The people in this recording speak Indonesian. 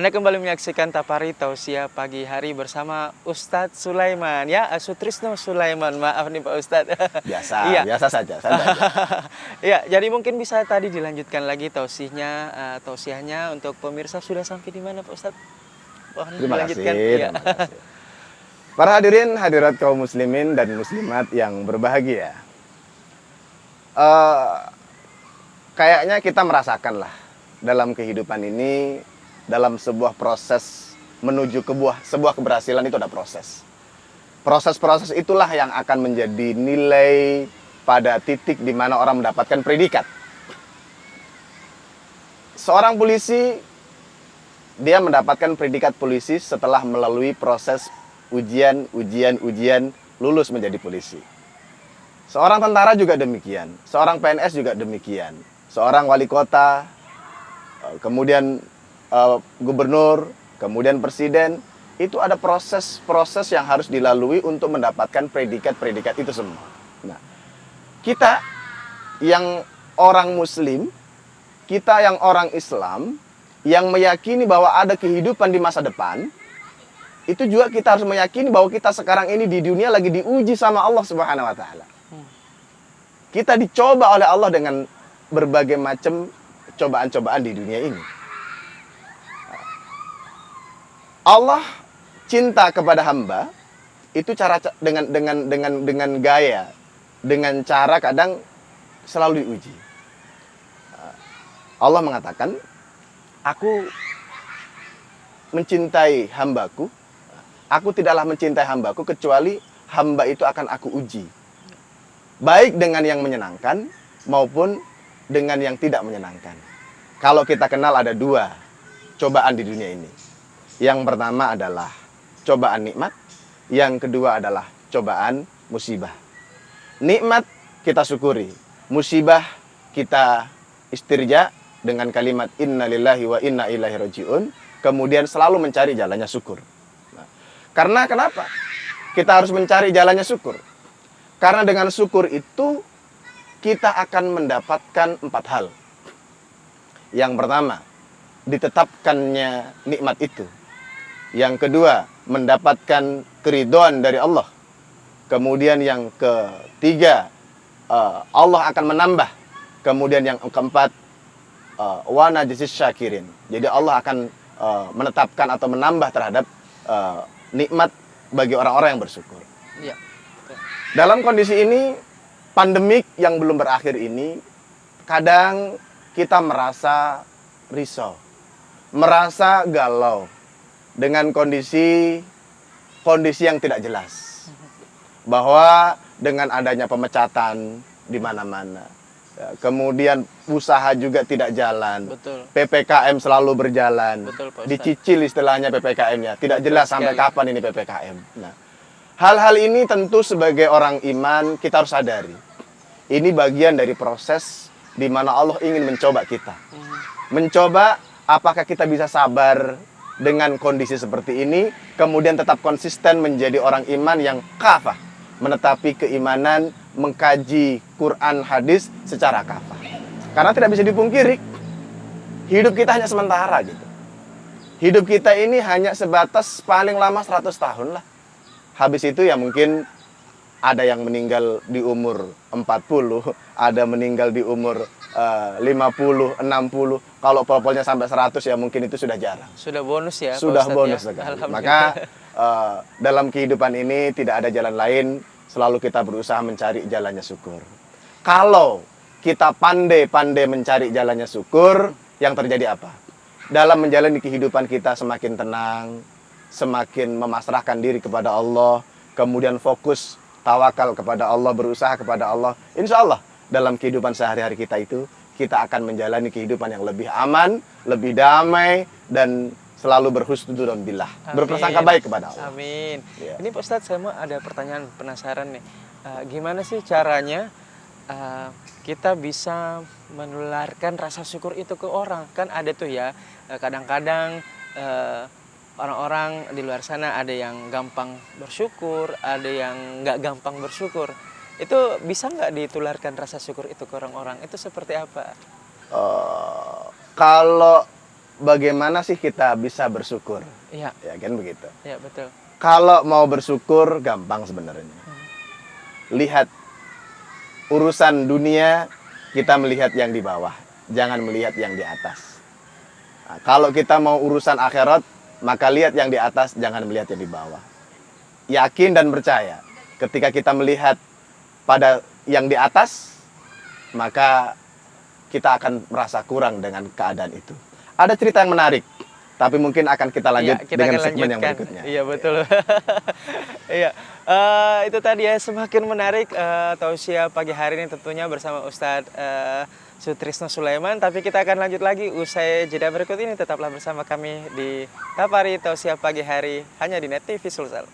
Anda kembali menyaksikan Tapari Tausiah pagi hari bersama Ustadz Sulaiman, ya, Sutrisno Sulaiman, maaf nih Pak Ustadz. Iya. Biasa saja, santai aja. Iya, jadi mungkin bisa tadi dilanjutkan lagi tausiahnya untuk pemirsa sudah sampai di mana Pak Ustadz? Mohon Terima dilanjutkan. kasih, Iya. terima kasih. Para hadirin hadirat kaum muslimin dan muslimat yang berbahagia. Kayaknya kita merasakan lah dalam kehidupan ini, dalam sebuah proses menuju ke sebuah keberhasilan itu ada proses. Proses-proses itulah yang akan menjadi nilai pada titik di mana orang mendapatkan predikat. Seorang polisi, dia mendapatkan predikat polisi setelah melalui proses ujian, lulus menjadi polisi. Seorang tentara juga demikian, seorang PNS juga demikian, seorang wali kota, kemudian gubernur, kemudian presiden, itu ada proses-proses yang harus dilalui untuk mendapatkan predikat-predikat itu semua. Nah, kita yang orang muslim, kita yang orang Islam, yang meyakini bahwa ada kehidupan di masa depan, itu juga kita harus meyakini bahwa kita sekarang ini di dunia lagi diuji sama Allah Subhanahu wa taala. Kita dicoba oleh Allah dengan berbagai macam cobaan-cobaan di dunia ini. Allah cinta kepada hamba itu cara dengan gaya, dengan cara kadang selalu diuji. Allah mengatakan, aku mencintai hambaku, aku tidaklah mencintai hambaku kecuali hamba itu akan aku uji. Baik dengan yang menyenangkan maupun dengan yang tidak menyenangkan. Kalau kita kenal ada dua cobaan di dunia ini. Yang pertama adalah cobaan nikmat, yang kedua adalah cobaan musibah. Nikmat kita syukuri, musibah kita istirja dengan kalimat inna lillahi wa inna ilaihi rajiun, kemudian selalu mencari jalannya syukur. Nah, karena kenapa? Kita harus mencari jalannya syukur. Karena dengan syukur itu kita akan mendapatkan 4 hal. Yang pertama, ditetapkannya nikmat itu. Yang kedua, mendapatkan keridhaan dari Allah. Kemudian yang ketiga, Allah akan menambah. Kemudian yang keempat, wa najzis syakirin. Jadi Allah akan menetapkan atau menambah terhadap nikmat bagi orang-orang yang bersyukur. Iya. Dalam kondisi ini, pandemik yang belum berakhir ini, kadang kita merasa risau, merasa galau dengan kondisi yang tidak jelas. Bahwa dengan adanya pemecatan di mana-mana, kemudian usaha juga tidak jalan. Betul. PPKM selalu berjalan. Betul, Pak Ustadz. Dicicil istilahnya PPKM-nya. Tidak Betul jelas sekali. sampai kapan ini PPKM. Nah, hal-hal ini tentu sebagai orang iman kita harus sadari. Ini bagian dari proses di mana Allah ingin mencoba kita. Mencoba apakah kita bisa sabar dengan kondisi seperti ini, kemudian tetap konsisten menjadi orang iman yang kafah, menetapi keimanan, mengkaji Quran hadis secara kafah. Karena tidak bisa dipungkiri, hidup kita hanya sementara gitu. Hidup kita ini hanya sebatas paling lama 100 tahun lah. Habis itu ya mungkin ada yang meninggal di umur 40, ada meninggal di umur 50, 60. Kalau popolnya sampai 100 ya mungkin itu sudah jarang. Sudah bonus ya, Pak Sudah Ustadz, bonus ya? sekali. Alhamdulillah. Maka dalam kehidupan ini tidak ada jalan lain, selalu kita berusaha mencari jalannya syukur. Kalau kita pandai-pandai mencari jalannya syukur, yang terjadi apa? Dalam menjalani kehidupan kita semakin tenang, semakin memasrahkan diri kepada Allah, kemudian fokus tawakal kepada Allah, berusaha kepada Allah. Insya Allah dalam kehidupan sehari-hari kita itu, kita akan menjalani kehidupan yang lebih aman, lebih damai, dan selalu berhusnudzon billah, berprasangka baik kepada Allah. Amin. Ya. Ini Pak Ustadz, saya mau ada pertanyaan, penasaran nih. Gimana sih caranya kita bisa menularkan rasa syukur itu ke orang? Kan ada tuh ya, kadang-kadang orang-orang di luar sana ada yang gampang bersyukur, ada yang nggak gampang bersyukur. Itu bisa nggak ditularkan rasa syukur itu ke orang-orang? Itu seperti apa? Kalau bagaimana sih kita bisa bersyukur? Iya, Ya kan begitu. iya betul. Kalau mau bersyukur gampang sebenarnya. Lihat urusan dunia, kita melihat yang di bawah, jangan melihat yang di atas. Nah, kalau kita mau urusan akhirat, maka lihat yang di atas, jangan melihat yang di bawah. Yakin dan percaya, ketika kita melihat pada yang di atas, maka kita akan merasa kurang dengan keadaan itu. Ada cerita yang menarik, tapi mungkin akan kita lanjut Iya, kita dengan akan segmen yang lanjutkan. berikutnya. Iya betul. Iya, itu tadi ya semakin menarik tausiah pagi hari ini tentunya bersama Ustadz Sutrisno Sulaiman. Tapi kita akan lanjut lagi usai jeda berikut ini. Tetaplah bersama kami di Tapari Tausiah Pagi Hari hanya di Net TV Sulsel.